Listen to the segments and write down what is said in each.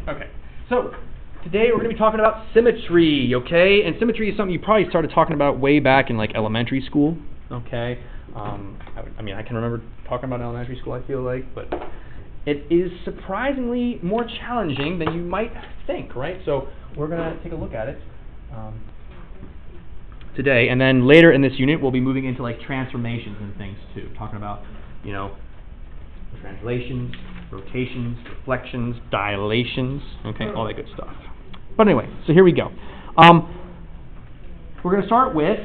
Okay, so today we're going to be talking about symmetry, okay? And symmetry is something you probably started talking about way back in like elementary school, okay? I mean, I can remember talking about elementary school, I feel like, but it is surprisingly more challenging than you might think, right? So we're going to take a look at it today, and then later in this unit we'll be moving into like transformations and things too, talking about, you know, translations, rotations, reflections, dilations, okay, all that good stuff. But anyway, so here we go. We're going to start with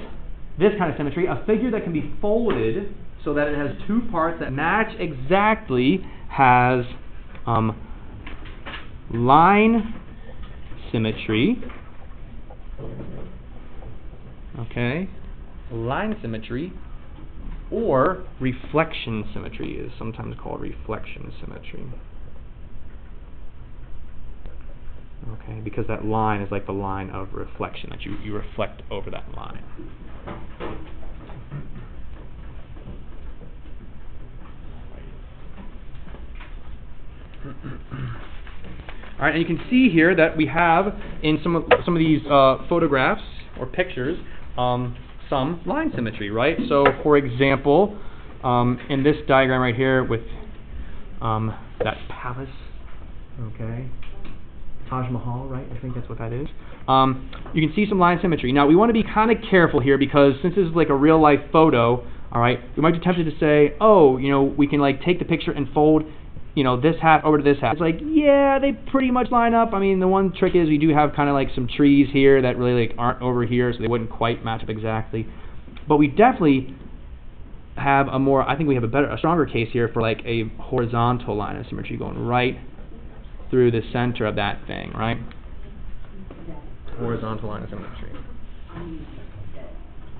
this kind of symmetry, a figure that can be folded so that it has two parts that match exactly, has line symmetry, okay, line symmetry, or reflection symmetry is sometimes called reflection symmetry. Okay, because that line is like the line of reflection, that you reflect over that line. All right, and you can see here that we have in some of these photographs or pictures some line symmetry, right? So, for example, in this diagram right here with that palace, okay, Taj Mahal, right? I think that's what that is. You can see some line symmetry. Now, we want to be kind of careful here because since this is like a real-life photo, all right, we might be tempted to say, oh, you know, we can like take the picture and fold, you know, this hat over to this hat. It's like, yeah, they pretty much line up. I mean, the one trick is we do have kind of like some trees here that really like aren't over here, so they wouldn't quite match up exactly. But we definitely have a more, I think we have a stronger case here for like a horizontal line of symmetry going right through the center of that thing, right? Horizontal line of symmetry.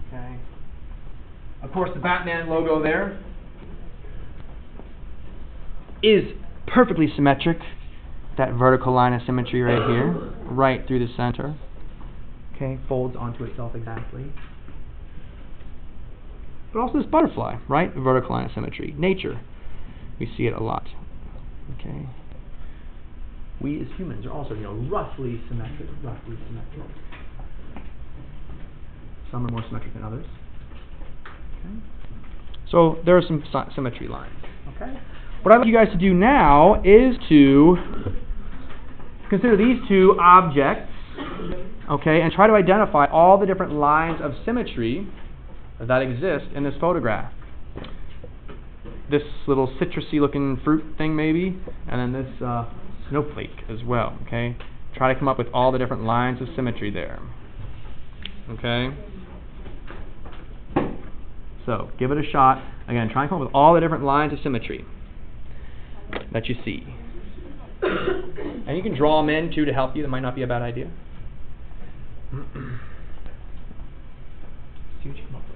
Okay. Of course, the Batman logo there is perfectly symmetric. That vertical line of symmetry right here, right through the center. Okay, folds onto itself exactly. But also this butterfly, right? Vertical line of symmetry. Nature, we see it a lot. Okay. We as humans are also, you know, roughly symmetric. Some are more symmetric than others. Okay. So there are some symmetry lines. Okay. What I'd like you guys to do now is to consider these two objects, okay, and try to identify all the different lines of symmetry that exist in this photograph. This little citrusy-looking fruit thing, maybe, and then this snowflake as well. Okay, try to come up with all the different lines of symmetry there. Okay. So give it a shot. Again, try and come up with all the different lines of symmetry that you see. And you can draw them in too to help you. That might not be a bad idea. See what you come up with.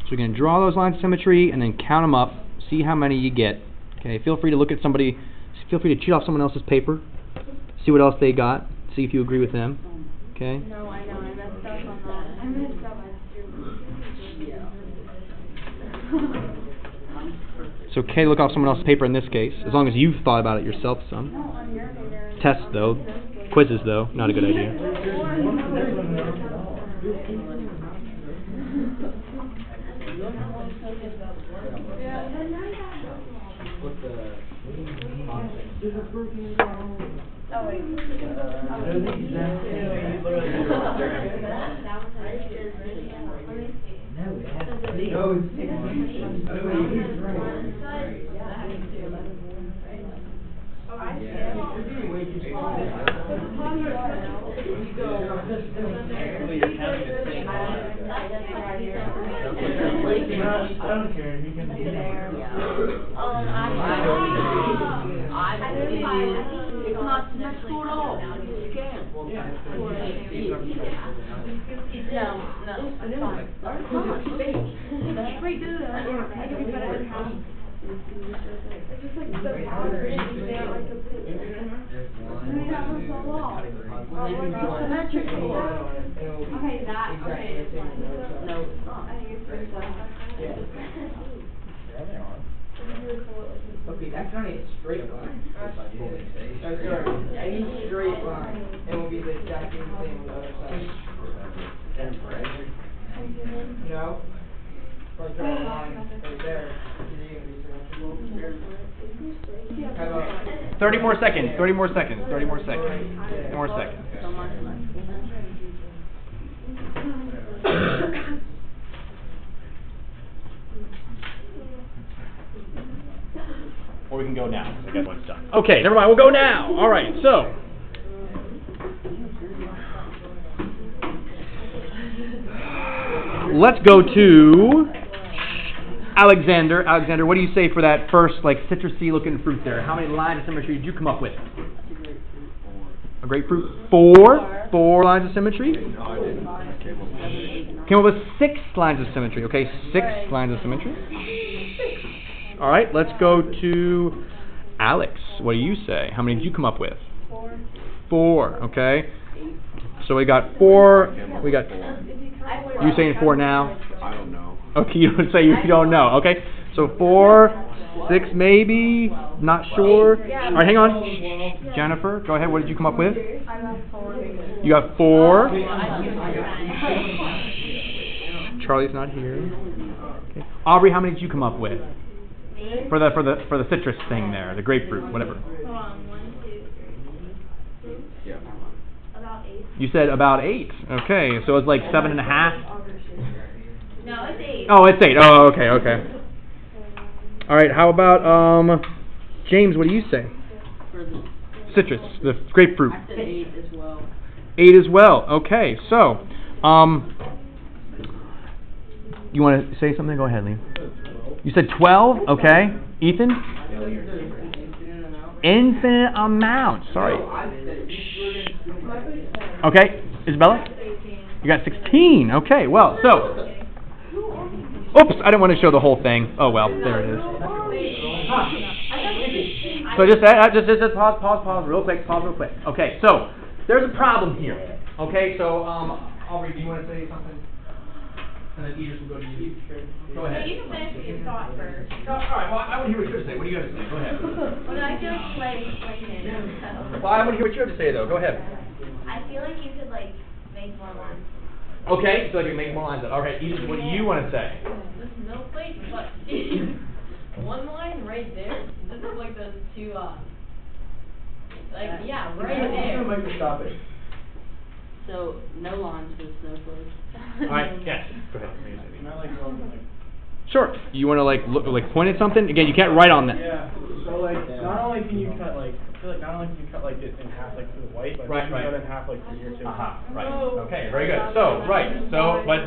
So you're going to draw those lines of symmetry and then count them up, see how many you get. Okay, feel free to look at somebody, feel free to cheat off someone else's paper, see what else they got, see if you agree with them. Okay? No, I know, I messed up on that. I messed up on It's okay to look off someone else's paper in this case, as long as you've thought about it yourself some. Tests, though. Quizzes, though. Not a good idea. Okay, that's not a straight line. Any straight line, it will be the exact same thing on the other side. No? Like draw a line right there. Is it gonna be symmetrical? How about 30 more seconds. 30 more seconds. 30 more seconds. 30 more seconds. Or we can go now, because I guess one's done. Okay, never mind, we'll go now. All right, so. Let's go to Alexander. Alexander, what do you say for that first, like, citrusy looking fruit there? How many lines of symmetry did you come up with? A grapefruit? 4? 4 lines of symmetry? Came up with 6 lines of symmetry, okay? 6 lines of symmetry. All right, let's go to Alex. What do you say? How many did you come up with? 4. 4, okay. So we got 4. We got. You saying 4 now? I don't know. Okay, you don't say you don't know. Okay, so 4, 6 maybe. Not sure. All right, hang on. Jennifer, go ahead. What did you come up with? I got 4. You got 4. Charlie's not here. Okay. Aubrey, how many did you come up with? For the citrus thing there, the grapefruit, whatever. 1, 2, 3. Yeah. About 8. You said about 8. Okay, so it's like 7.5. No, it's 8. Oh, it's 8. Oh, okay, okay. All right, how about James? What do you say? Citrus, the grapefruit. I said 8 as well. 8 as well. Okay, so you want to say something? Go ahead, Liam. You said 12. Okay, Ethan. Infinite amount. Sorry. Okay, Isabella. You got 16. Okay, well, so. Oops, I didn't want to show the whole thing. Oh well, there it is. So just pause real quick. Pause real quick. Okay, so there's a problem here. Okay, so Aubrey, do you want to say something? And then Edith will go to you. Go ahead. You can finish your thought first. All right. Well, I want to hear what you have to say. What do you have to say? Go ahead. Well, I feel like it. Well, I want to hear what you have to say, though. Go ahead. I feel like you could make more lines. Okay, so I can make more lines. All right, Edith, what do you want to say? There's no place, but one line right there. This is like those two, right there. Stop it. So no lines with snowflakes. All right. Yes. Go ahead. Sure. You want to look point at something? Again, you can't write on that. Yeah. So not only can you cut I feel like not only can you cut it in half to the white, but Right, you can right. cut it in half for here too. Right. Okay. Very good. So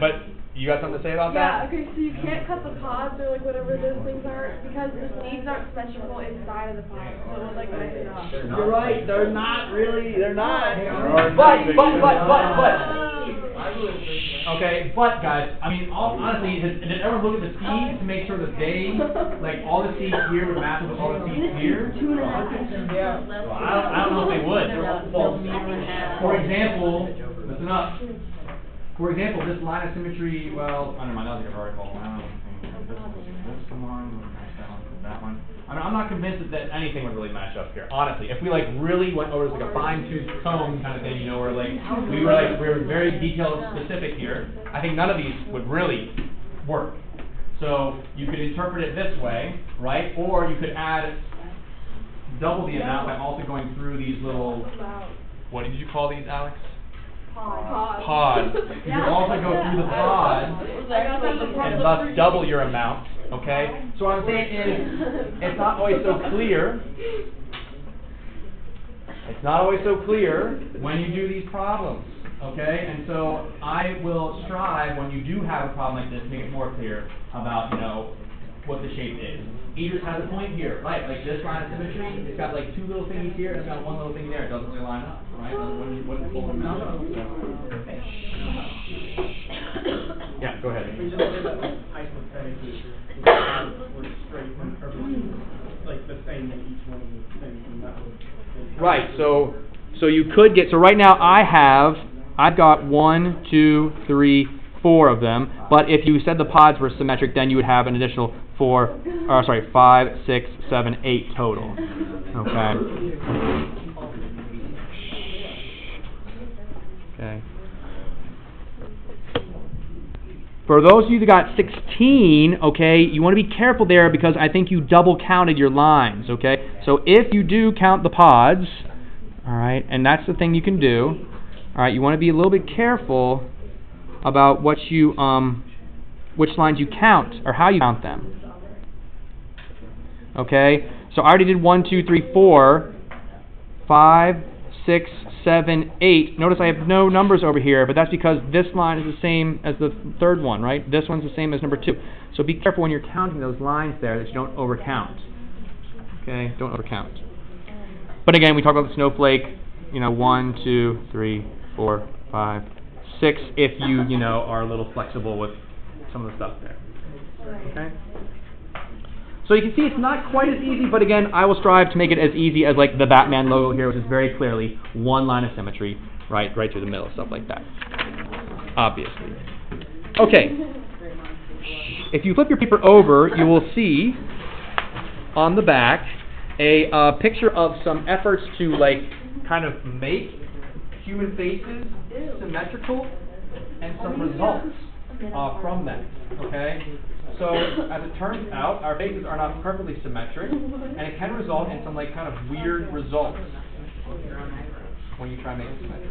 but you got something to say about Yeah, that? okay, so you can't cut the pods or whatever those things are because the seeds aren't symmetrical inside of the pod. So it would mess it up. You're right, they're not really, they're not. But. Okay, but guys, I mean, honestly, did everyone look at the seeds to make sure that they, all the seeds here would match with all the seeds here? Yeah. Well, I don't know if they would. For example, listen up. For example, this line of symmetry, well, I don't know, that was like a vertical. I don't know. This one, that one. I mean, I'm not convinced that anything would really match up here, honestly. If we like really went over like a fine-tooth comb kind of thing, you know, where like we were very detailed specific here, I think none of these would really work. So you could interpret it this way, right? Or you could add double the amount by also going through these little, what did you call these, Alex? Pods. You could also go through the pods and thus double your amount, okay? So what I'm saying is, it's not always so clear. It's not always so clear when you do these problems, okay? And so I will strive, when you do have a problem like this, to make it more clear about, you know, what the shape is. Idris has a point here, right? Like this line of symmetry, it's got like two little thingies here, and it's got one little thing there. It doesn't really line up, right? Wouldn't pull them out. Yeah, go ahead. We just did that like hypothetically, we're straight and perfect, like the same in each one of the things, and that would. Right. So you could get. So right now I've got 1, 2, 3, 4 of them. But if you said the pods were symmetric, then you would have an additional 5, 6, 7, 8 total. Okay. Okay. For those of you that got 16, okay, you want to be careful there because I think you double counted your lines, okay? So if you do count the pods, all right, and that's the thing you can do, all right, you want to be a little bit careful about what you, which lines you count or how you count them. Okay, so I already did 1, 2, 3, 4, 5, 6, 7, 8. Notice I have no numbers over here, but that's because this line is the same as the third one, right? This one's the same as number 2. So be careful when you're counting those lines there that you don't overcount. Okay, don't overcount. But again, we talk about the snowflake, you know, 1, 2, 3, 4, 5, 6, if you know, are a little flexible with some of the stuff there. Okay? So you can see it's not quite as easy, but again, I will strive to make it as easy as like the Batman logo here, which is very clearly one line of symmetry, right through the middle, stuff like that. Obviously. Okay. If you flip your paper over, you will see on the back a picture of some efforts to like kind of make human faces symmetrical and some results from that. Okay. So, as it turns out, our faces are not perfectly symmetric, and it can result in some like kind of weird results when you try and make it symmetric.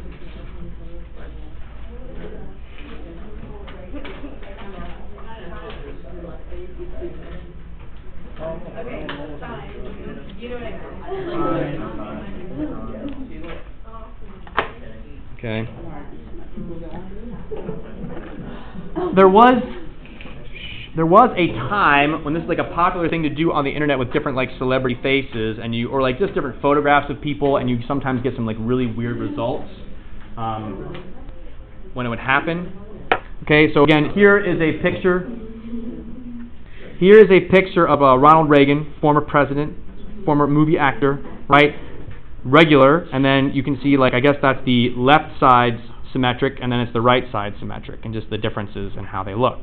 Okay. There was a time when this is like a popular thing to do on the internet with different like celebrity faces, and or like just different photographs of people, and you sometimes get some like really weird results when it would happen. Okay, so again, here is a picture. Here is a picture of Ronald Reagan, former president, former movie actor, right? Regular, and then you can see like I guess that's the left side's symmetric, and then it's the right side symmetric, and just the differences in how they look.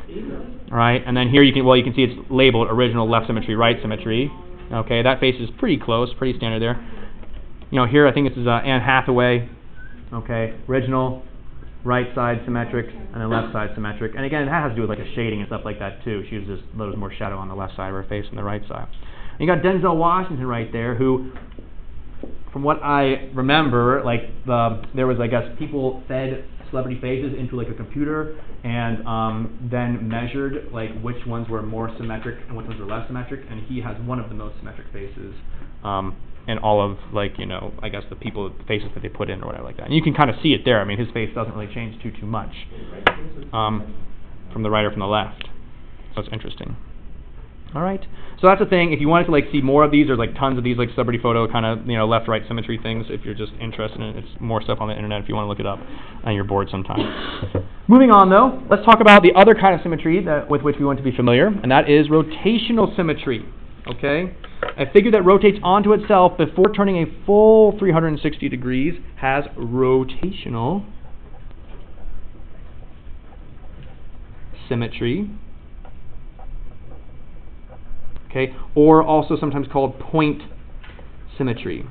All right, and then here you can see it's labeled original left symmetry, right symmetry. Okay, that face is pretty close, pretty standard there. You know, here I think this is Anne Hathaway. Okay, original right side symmetric, and then left side symmetric. And again, that has to do with like a shading and stuff like that too. She uses a little more shadow on the left side of her face than the right side. And you got Denzel Washington right there, who, from what I remember, like there was, I guess, people fed celebrity faces into like a computer and then measured like which ones were more symmetric and which ones were less symmetric, and he has one of the most symmetric faces in all of like, you know, I guess the faces that they put in or whatever like that. And you can kind of see it there. I mean, his face doesn't really change too much from the right or from the left. So it's interesting. All right, so that's the thing. If you wanted to like see more of these, there's like tons of these like celebrity photo kind of, you know, left-right symmetry things. If you're just interested in it, it's more stuff on the internet if you want to look it up and you're bored sometimes. Moving on though, let's talk about the other kind of symmetry with which we want to be familiar, and that is rotational symmetry. Okay, a figure that rotates onto itself before turning a full 360 degrees has rotational symmetry. okay, or also sometimes called point symmetry.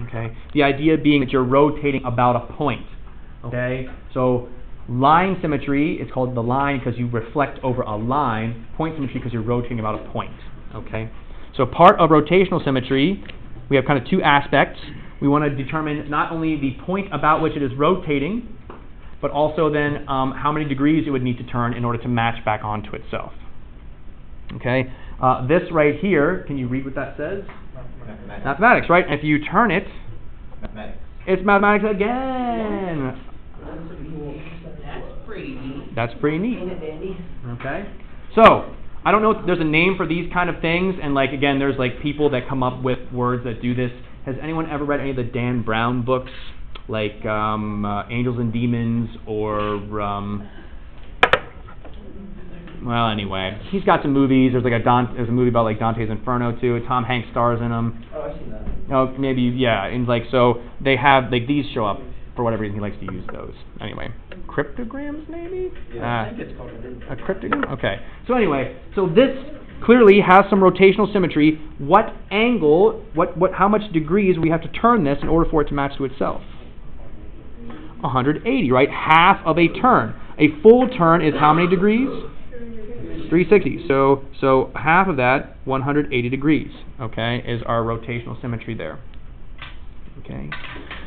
Okay, the idea being that you're rotating about a point. Okay, so line symmetry is called the line because you reflect over a line. Point symmetry because you're rotating about a point. Okay, so part of rotational symmetry, we have kind of two aspects. We want to determine not only the point about which it is rotating, but also then how many degrees it would need to turn in order to match back onto itself. Okay, this right here, can you read what that says? Mathematics, right? If you turn it, it's mathematics again. That's pretty neat. Okay, so I don't know if there's a name for these kind of things, and like again, there's like people that come up with words that do this. Has anyone ever read any of the Dan Brown books, like Angels and Demons, or well, anyway, he's got some movies. There's like there's a movie about like Dante's Inferno too. Tom Hanks stars in them. Oh, I've seen that. Oh, maybe, yeah. And like, so they have like these show up for whatever reason. He likes to use those. Anyway, cryptograms maybe. Yeah, I think it's called A cryptogram? Okay. So anyway, so this clearly has some rotational symmetry. What angle, how much degrees we have to turn this in order for it to match to itself? 180, right? Half of a turn. A full turn is how many degrees? 360. So half of that, 180 degrees, okay, is our rotational symmetry there. Okay.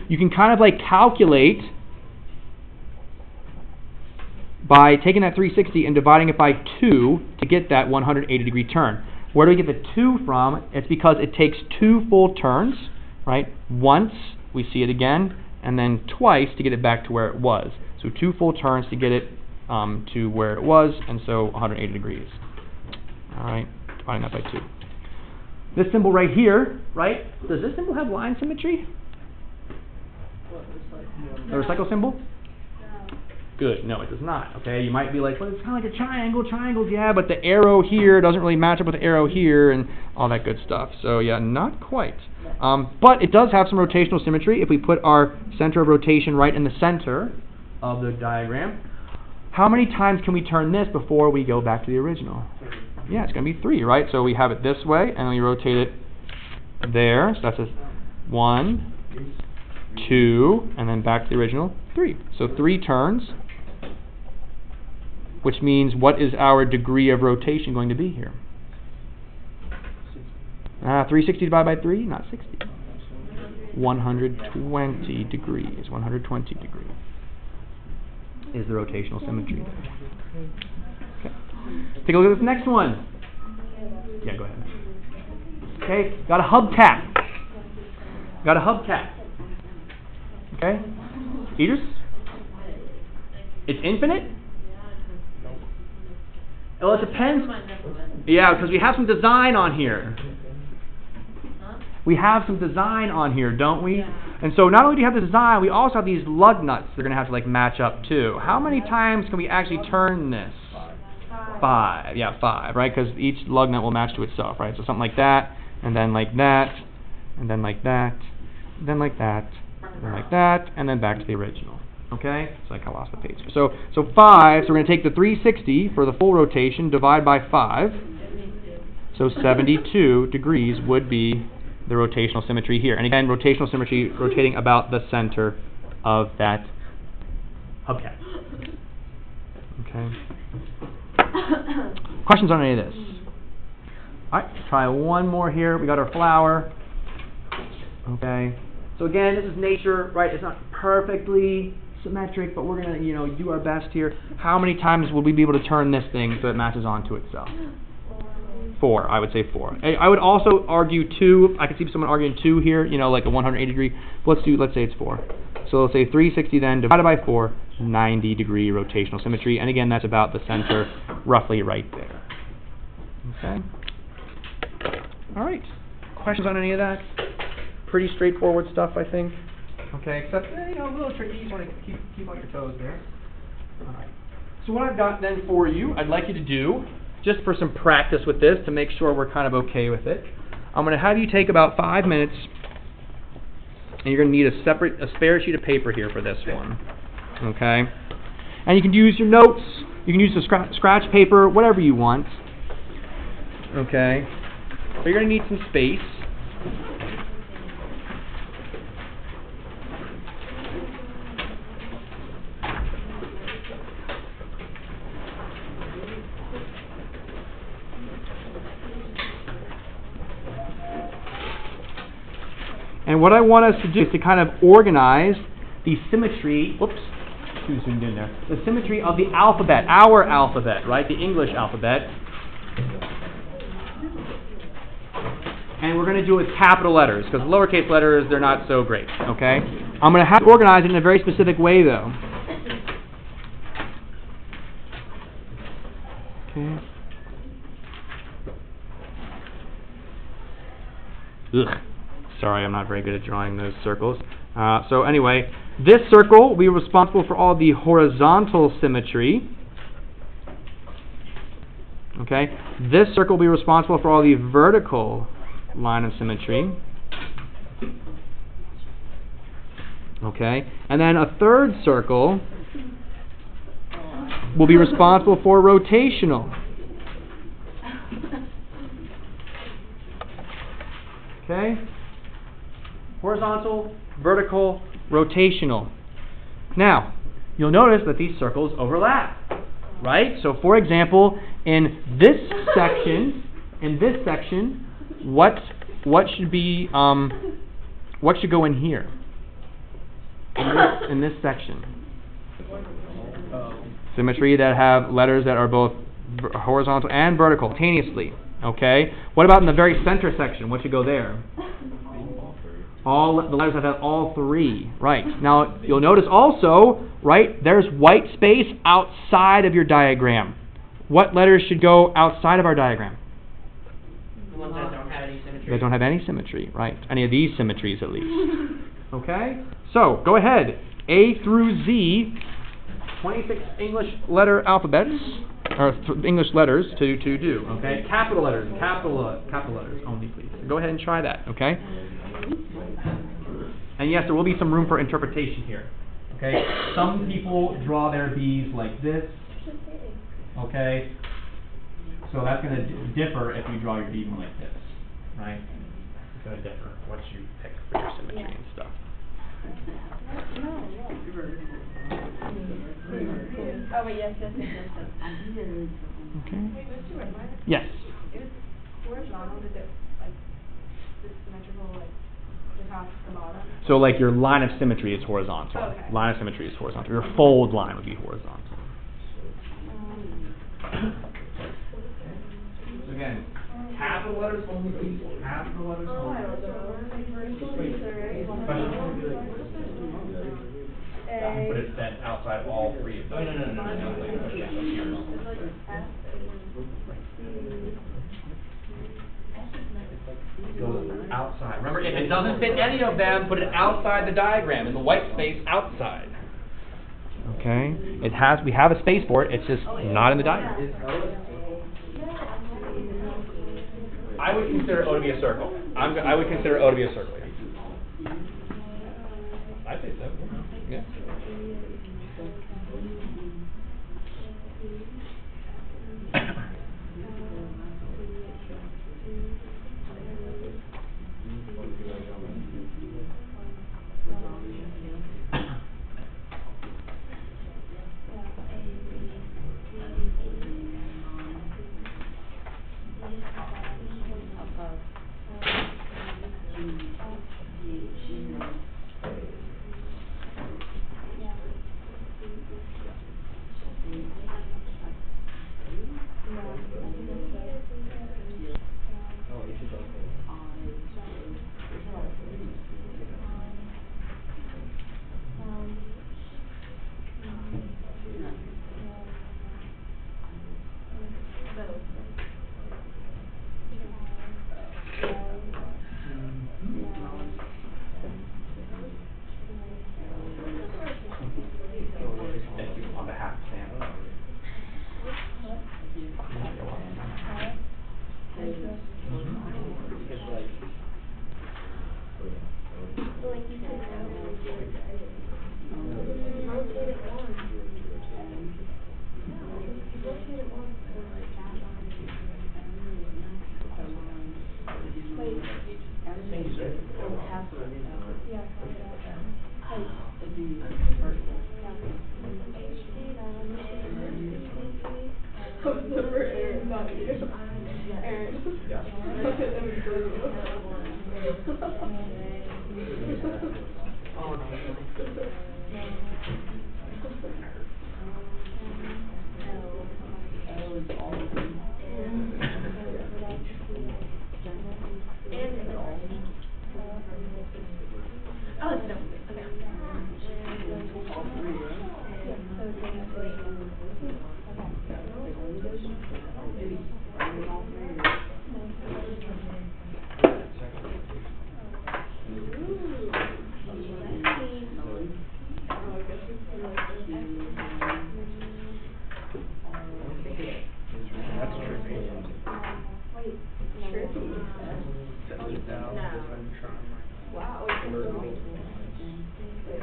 You can kind of like calculate by taking that 360 and dividing it by 2 to get that 180 degree turn. Where do we get the 2 from? It's because it takes 2 full turns, right? Once, we see it again, and then twice to get it back to where it was. So 2 full turns to get it to where it was, and so 180 degrees. All right, dividing that by 2. This symbol right here, right? Does this symbol have line symmetry? The recycle symbol? Good. No, it does not. Okay, you might be like, well, it's kind of like a triangle. Triangles, yeah, but the arrow here doesn't really match up with the arrow here, and all that good stuff. So yeah, not quite. But it does have some rotational symmetry. If we put our center of rotation right in the center of the diagram, how many times can we turn this before we go back to the original? Yeah, it's going to be 3, right? So we have it this way, and we rotate it there. So that's a 1, 2, and then back to the original, 3. So 3 turns, which means what is our degree of rotation going to be here? 360 divided by 3? Not 60. 120 degrees. 120 degrees is the rotational symmetry there. Okay. Take a look at this next one. Yeah, go ahead. Okay, got a hubcap. Got a hubcap. Okay? Idris? It's infinite? Well, it depends. Yeah, because we have some design on here. We have some design on here, don't we? And so not only do you have the design, we also have these lug nuts that are going to have to like match up too. How many times can we actually turn this? 5. Yeah, 5, right? Because each lug nut will match to itself, right? So something like that, and then like that, and then like that, and then like that, and then like that, and then back to the original. Okay? So I kind of lost the page. So 5, so we're going to take the 360 for the full rotation, divide by 5. So 72 degrees would be the rotational symmetry here. And again, rotational symmetry rotating about the center of that hubcap. Okay. Questions on any of this? All right, try one more here. We got our flower. Okay. So again, this is nature, right? It's not perfectly symmetric, but we're gonna, do our best here. How many times would we be able to turn this thing so it matches onto itself? 4. I would say 4. I would also argue 2. I could see someone arguing 2 here, like a 180 degree. Let's say it's 4. So let's say 360 then divided by 4, 90 degree rotational symmetry. And again, that's about the center, roughly right there. Okay. All right. Questions on any of that? Pretty straightforward stuff, I think. Okay, except a little tricky. You just want to keep on your toes there. All right. So what I've got then for you, I'd like you to do, just for some practice with this, to make sure we're kind of okay with it, I'm going to have you take about 5 minutes, and you're going to need a spare sheet of paper here for this one. Okay? And you can use your notes, you can use the scratch paper, whatever you want. Okay. But you're going to need some space. And what I want us to do is to kind of organize the symmetry, whoops, too zoomed in there, the symmetry of the alphabet, our alphabet, right, the English alphabet. And we're going to do it with capital letters, because lowercase letters, they're not so great, okay? I'm going to have to organize it in a very specific way, though. Okay. Ugh. Sorry, I'm not very good at drawing those circles. So anyway, this circle will be responsible for all the horizontal symmetry. Okay. This circle will be responsible for all the vertical line of symmetry. Okay. And then a third circle will be responsible for rotational. Okay. Horizontal, vertical, rotational. Now, you'll notice that these circles overlap, right? So, for example, in this section, what should be what should go in here? In this section, symmetry that have letters that are both horizontal and vertical simultaneously. Okay. What about in the very center section? What should go there? All the letters that have all three. Right. Now, you'll notice also, right, there's white space outside of your diagram. What letters should go outside of our diagram? The ones that don't have any symmetry. That don't have any symmetry, right? Any of these symmetries, at least. Okay? So, go ahead. A through Z, 26 English letter alphabets, or English letters to do, okay? Capital letters only, please. Go ahead and try that, okay? And yes, there will be some room for interpretation here. Okay? Some people draw their B's like this. Okay? So that's going to differ if you draw your B like this. Right? It's going to differ what you pick for your symmetry and stuff. Oh, wait, yes. Okay. Yes. It was horizontal, did it, like, this symmetrical, like, the top to the bottom? So, like, your line of symmetry is horizontal. Okay. Line of symmetry is horizontal. Your fold line would be horizontal. So again, capital letters only, please. Capital letters only. But it's then outside all three of those. No. Goes outside. Remember, if it doesn't fit any of them, put it outside the diagram, in the white space outside. Okay? We have a space for it, it's just not in the diagram. I would consider O to be a circle. I would consider O to be a circle. I'd say so. Yeah. Yeah. Number Aaron, not you. Aaron. Yeah. Look at them blue. Oh, no. Oh, it's no. Okay. That's tricky. Wow. Wait,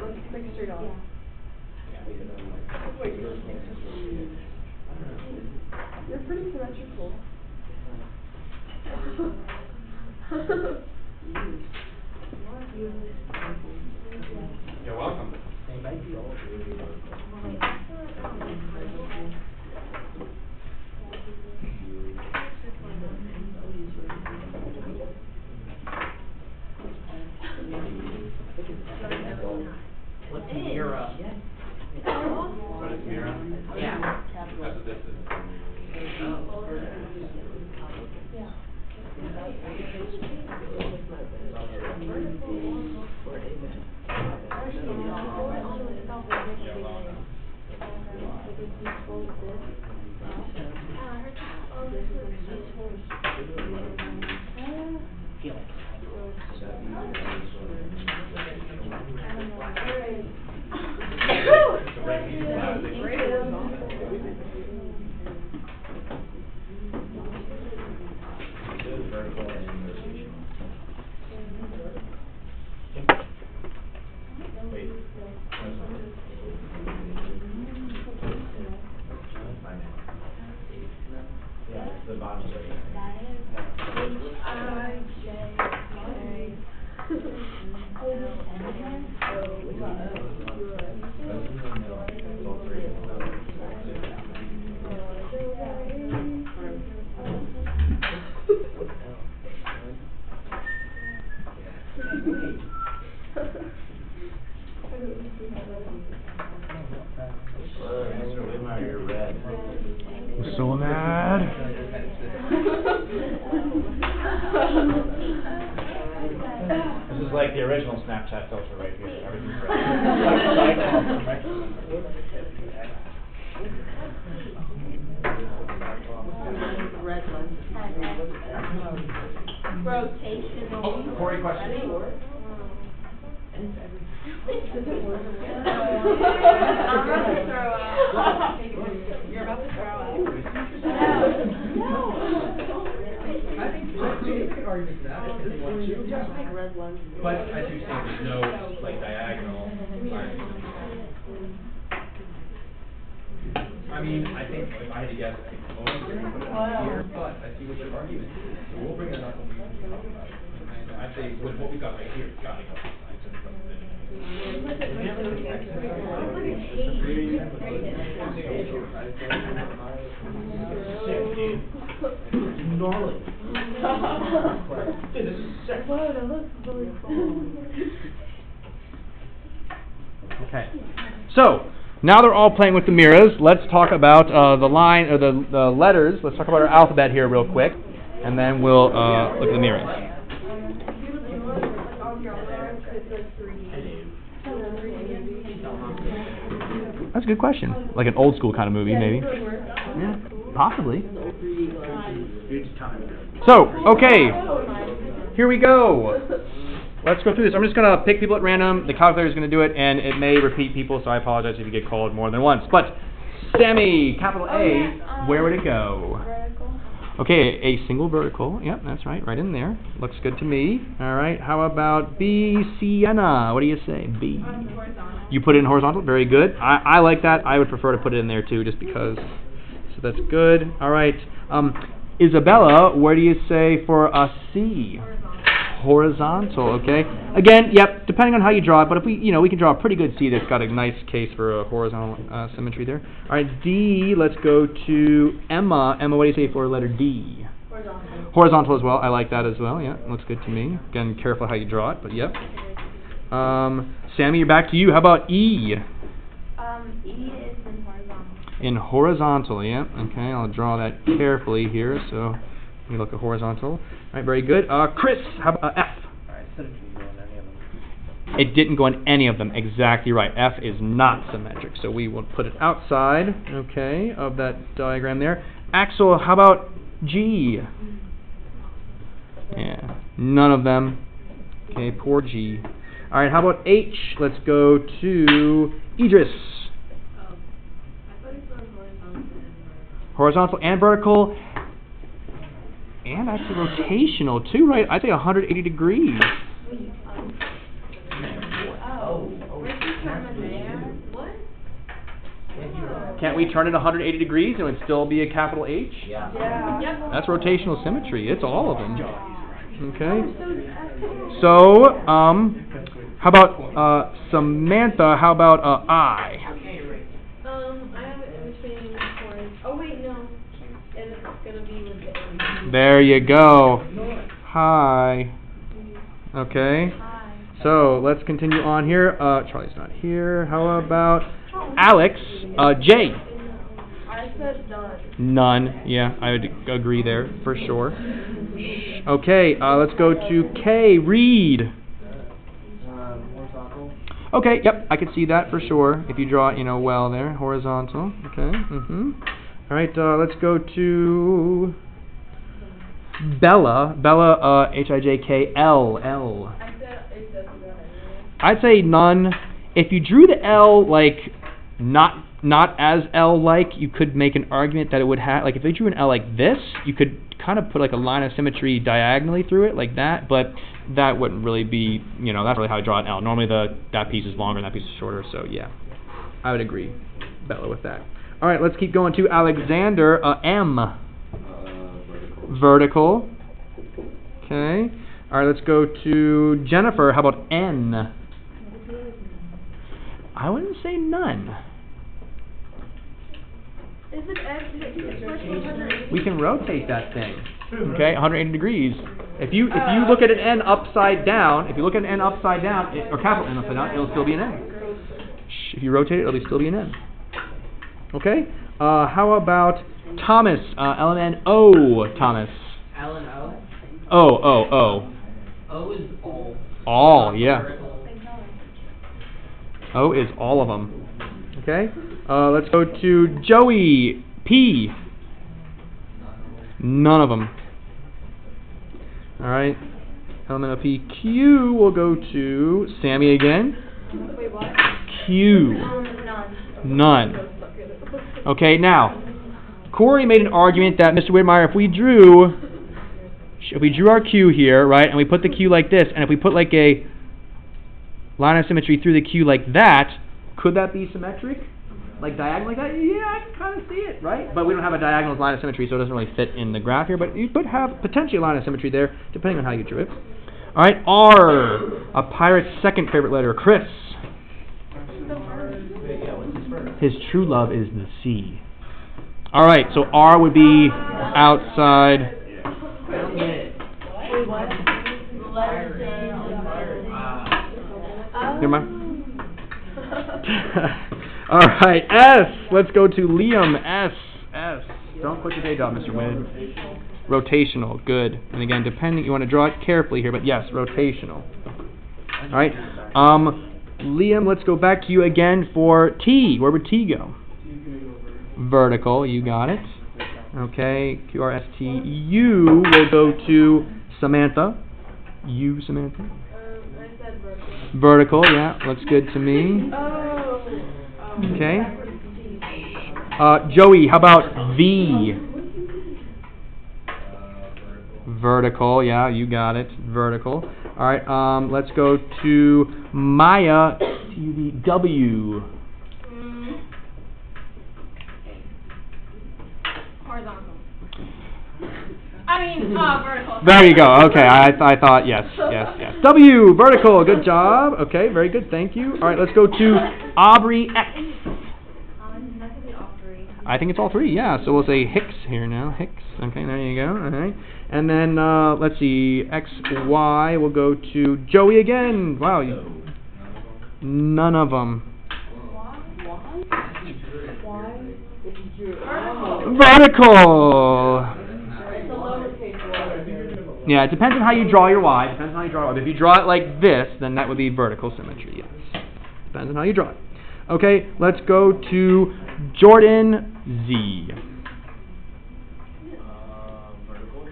let's make a straight on. Wait, you're pretty symmetrical. You're welcome. What's Mira? What is Mira? Yeah. That's what this is. Yeah, the bottom right. I'm so mad. This is like the original Snapchat filter right here. Everything's red. Red one. Rotational. Oh, Corey, question. I'm about to throw out. You're about to throw out. No. I think you could argue for that if you want to. Yeah. Red one. But I do think there's no like diagonal lines. I mean, I think if I had to guess, I think most of them put it up here, but I see what your argument is. So we'll bring that up when we talk about it. And I'd say with what we got right here, it's got to go. Gnarly. Dude, this is sick. Whoa, that looks really cool. Okay. So now they're all playing with the mirrors. Let's talk about the line or the letters. Let's talk about our alphabet here real quick, and then we'll look at the mirrors. That's a good question. Like an old school kind of movie, maybe. Yeah, possibly. So, okay, here we go. Let's go through this. I'm just going to pick people at random. The calculator is going to do it, and it may repeat people, so I apologize if you get called more than once. But Sammy, capital A, where would it go? Okay, a single vertical. Yep, that's right, right in there. Looks good to me. All right, how about B, Sienna? What do you say? B. You put it in horizontal? Very good. I like that. I would prefer to put it in there too, just because. So that's good. All right. Isabella, where do you say for a C? horizontal, okay? Again, yep, depending on how you draw it, but if we, we can draw a pretty good C that's got a nice case for a horizontal symmetry there. All right, D, let's go to Emma. Emma, what do you say for letter D? Horizontal. Horizontal as well, I like that as well, yeah, looks good to me. Again, careful how you draw it, but yep. Sammy, you're back to you. How about E? E is in horizontal. In horizontal, yeah, okay, I'll draw that carefully here, so we look at horizontal. All right, very good. Chris, how about F? Alright, symmetry didn't go in any of them. It didn't go in any of them, exactly right. F is not symmetric, so we will put it outside, okay, of that diagram there. Axel, how about G? Yeah, none of them. Okay, poor G. All right, how about H? Let's go to Idris. I thought it was Horizontal and vertical, and actually rotational too, right? I'd say 180 degrees. Can't we turn it 180 degrees and it would still be a capital H? Yeah. Yeah. That's rotational symmetry. It's all of them. Okay. So, how about Samantha? How about I? I have it in between chords. Oh wait, no. And it's gonna be with the A. There you go. Hi. Okay. So let's continue on here. Charlie's not here. How about Alex? J. I said none. None. Yeah, I would agree there for sure. Okay. Let's go to K. Reed. Horizontal. Okay. Yep, I could see that for sure if you draw it, well there. Horizontal. Okay. All right. Let's go to Bella. Bella. H-I-J-K-L. L. I said it doesn't go anywhere. I'd say none. If you drew the L like not as L-like, you could make an argument that it would have, like if they drew an L like this, you could kind of put like a line of symmetry diagonally through it like that, but that wouldn't really be, that's really how I draw an L. Normally that piece is longer and that piece is shorter, so yeah. I would agree, Bella, with that. All right, let's keep going to Alexander. M. Vertical. Okay. All right, let's go to Jennifer. How about N? I wouldn't say none. Is it X? We can rotate that thing. Okay, 180 degrees. If you look at an N upside down, or capital N upside down, it'll still be an N. If you rotate it, it'll still be an N. Okay. How about Thomas? L-N-O. Thomas. L&O? O. O is all. All, yeah. O is all of them. Okay. Let's go to Joey. P. None of them. All right. Element of P. Q. We'll go to Sammy again. Wait, what? Q. None. Okay. Now, Corey made an argument that Mr. Whitmire, if we drew our Q here, right, and we put the Q like this, and if we put like a line of symmetry through the Q like that, could that be symmetric? Like diagonal like that? Yeah, I can kind of see it, right? But we don't have a diagonal line of symmetry, so it doesn't really fit in the graph here, but you could have potentially a line of symmetry there, depending on how you drew it. All right, R, a pirate's second favorite letter, Chris. His true love is the sea. All right, so R would be outside. Never mind. All right, S. Let's go to Liam. S. Don't quit your day job, Mr. Wade. Rotational, good. And again, you want to draw it carefully here, but yes, rotational. All right. Liam, let's go back to you again for T. Where would T go? Vertical, you got it. Okay, Q-R-S-T. U will go to Samantha. U, Samantha. I said vertical. Vertical, yeah, looks good to me. Okay. Joey, how about V? Vertical, yeah, you got it. Vertical. All right, let's go to Maya. W. Horizontal. I mean, mean, vertical. There you go. Okay, I thought yes. W, vertical. Good job. Okay, very good. Thank you. All right, let's go to Aubrey X. That could be all three. I think it's all three. Yeah. So we'll say Hicks here now. Hicks. Okay, there you go. All right. And then let's see, X, Y. We'll go to Joey again. Wow. None of them. Vertical. Yeah, it depends on how you draw your Y. But if you draw it like this, then that would be vertical symmetry. Yes. Depends on how you draw it. Okay, let's go to Jordan Z. Vertical?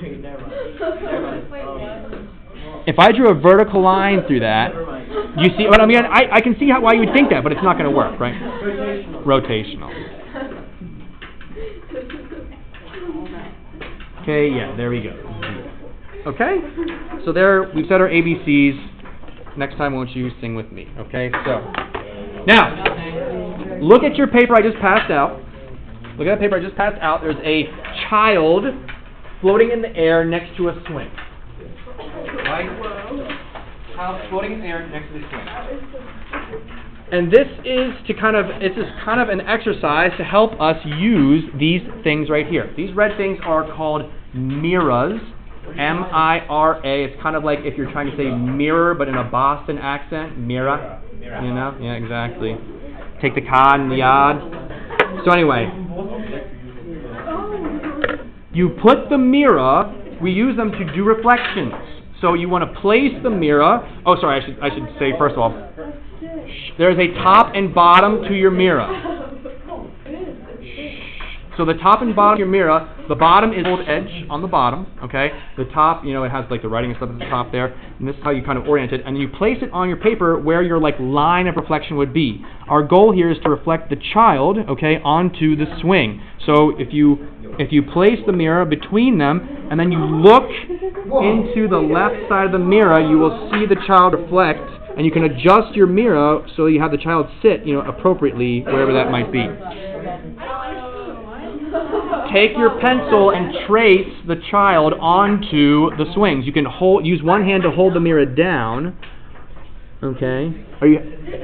Wait, never mind. If I drew a vertical line through that, you see what I mean? I can see why you would think that, but it's not going to work, right? Rotational. Okay, yeah, there we go. Okay? So there, we've said our ABCs. Next time, won't you sing with me? Okay, so. Now, look at your paper I just passed out. Look at that paper I just passed out. There's a child floating in the air next to a swing. Right? Child floating in the air next to the swing. And this is kind of an exercise to help us use these things right here. These red things are called mirrors. M-I-R-A. It's kind of like if you're trying to say mirror, but in a Boston accent. Mirror. You know? Yeah, exactly. Take the cod and the yod. So anyway, you put the mirror. We use them to do reflections. So you want to place the mirror. Oh, sorry. I should say first of all. There's a top and bottom to your mirror. So the top and bottom of your mirror, the bottom is old edge on the bottom, okay? The top, you know, it has like the writing and stuff at the top there, and this is how you kind of orient it, and you place it on your paper where your like line of reflection would be. Our goal here is to reflect the child, okay, onto the swing. So if you place the mirror between them, and then you look into the left side of the mirror, you will see the child reflect, and you can adjust your mirror so you have the child sit, you know, appropriately wherever that might be. Take your pencil and trace the child onto the swings. You can use one hand to hold the mirror down. Okay.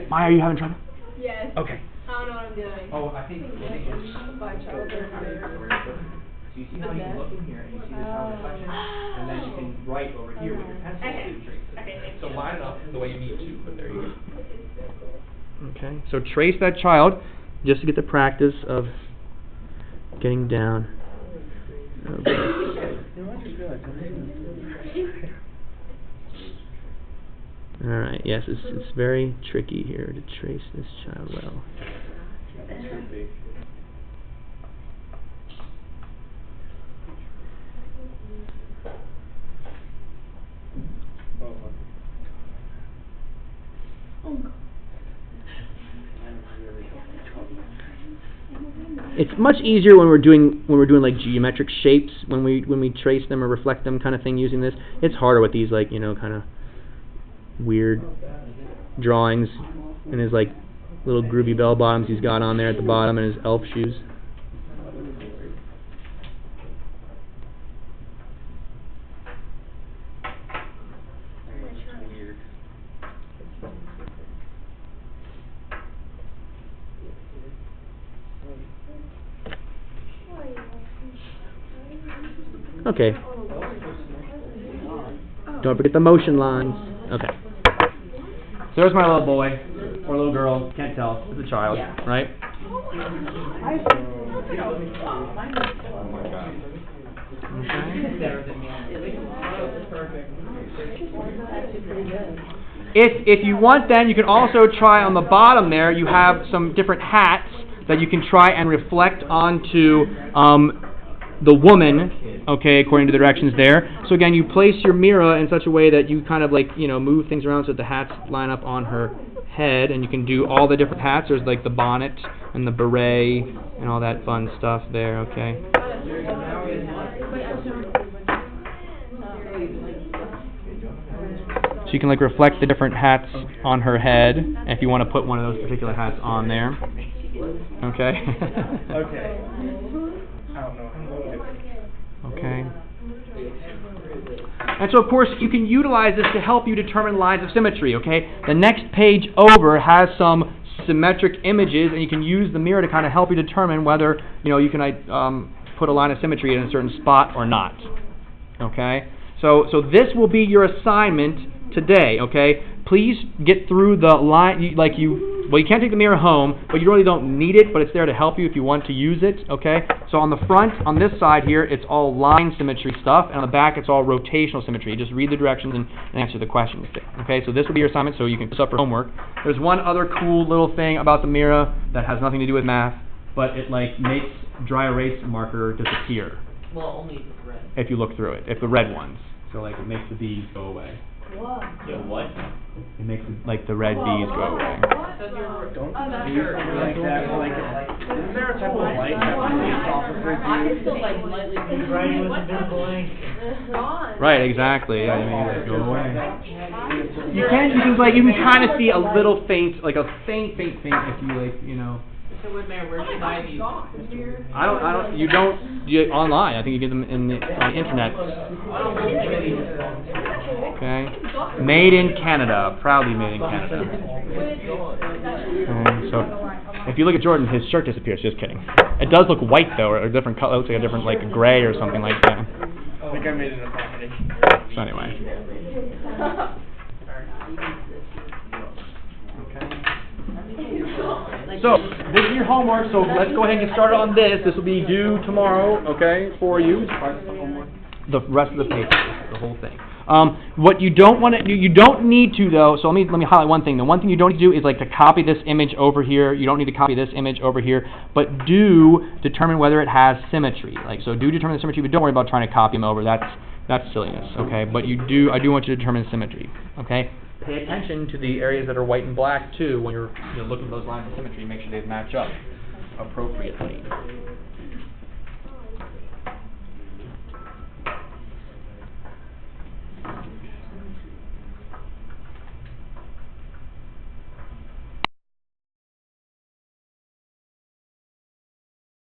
Maya, are you having trouble? Yes. Okay. I don't know what I'm doing. Oh, I think it's... So you see how you can look in here and you see the child reflection, and then you can write over here with your pencil and trace it. So line it up the way you need to, but there you go. Okay, so trace that child just to get the practice of getting down. Okay. Alright, yes, it's very tricky here to trace this child well. It's much easier when we're doing like geometric shapes, when we trace them or reflect them kind of thing using this. It's harder with these like, you know, kind of weird drawings and his like little groovy bell bottoms he's got on there at the bottom and his elf shoes. Okay. Don't forget the motion lines. Okay. So there's my little boy, or little girl, can't tell, it's a child, right? If you want, then you can also try on the bottom there, you have some different hats that you can try and reflect onto the woman, okay, according to the directions there. So again, you place your mirror in such a way that you kind of like, you know, move things around so that the hats line up on her head, and you can do all the different hats. There's like the bonnet and the beret and all that fun stuff there, okay. So you can like reflect the different hats on her head if you want to put one of those particular hats on there. Okay. Okay. I don't know. And so, of course, you can utilize this to help you determine lines of symmetry, okay? The next page over has some symmetric images, and you can use the mirror to kind of help you determine whether, you can put a line of symmetry in a certain spot or not, okay? So this will be your assignment today, okay? Please get through the line, you can't take the mirror home, but you really don't need it, but it's there to help you if you want to use it, okay? So on the front, on this side here, it's all line symmetry stuff, and on the back, it's all rotational symmetry. Just read the directions and answer the questions, okay? So this will be your assignment, so you can put up for homework. There's one other cool little thing about the mirror that has nothing to do with math, but it makes dry erase marker disappear. Well, only if it's red. If you look through it, if the red ones. So it makes the B's go away. What? Yeah, what? It makes the red B's go away. Says you're Don't I'm not do sure. something like that, isn't there a type of light that leads off of I can still lightly. Right, exactly. Yeah, go away. You can kind of see a little faint, like a faint if you So wait, Mayor, where do you buy these? online. I think you get them on the internet. Okay. Made in Canada. Proudly made in Canada. So, if you look at Jordan, his shirt disappears. Just kidding. It does look white, though, or a different color. It looks like a different, like a gray or something like that. I think I made an accommodation. So, anyway. So, this is your homework, so let's go ahead and get started on this. This will be due tomorrow, okay, for you. The rest of the paper, the whole thing. What you don't want to do, you don't need to though, so let me highlight one thing. The one thing you don't need to do is to copy this image over here. You don't need to copy this image over here, but do determine whether it has symmetry. So do determine the symmetry, but don't worry about trying to copy them over. That's silliness, okay? But I do want you to determine symmetry, okay? Pay attention to the areas that are white and black too when you're looking for those lines of symmetry. Make sure they match up appropriately.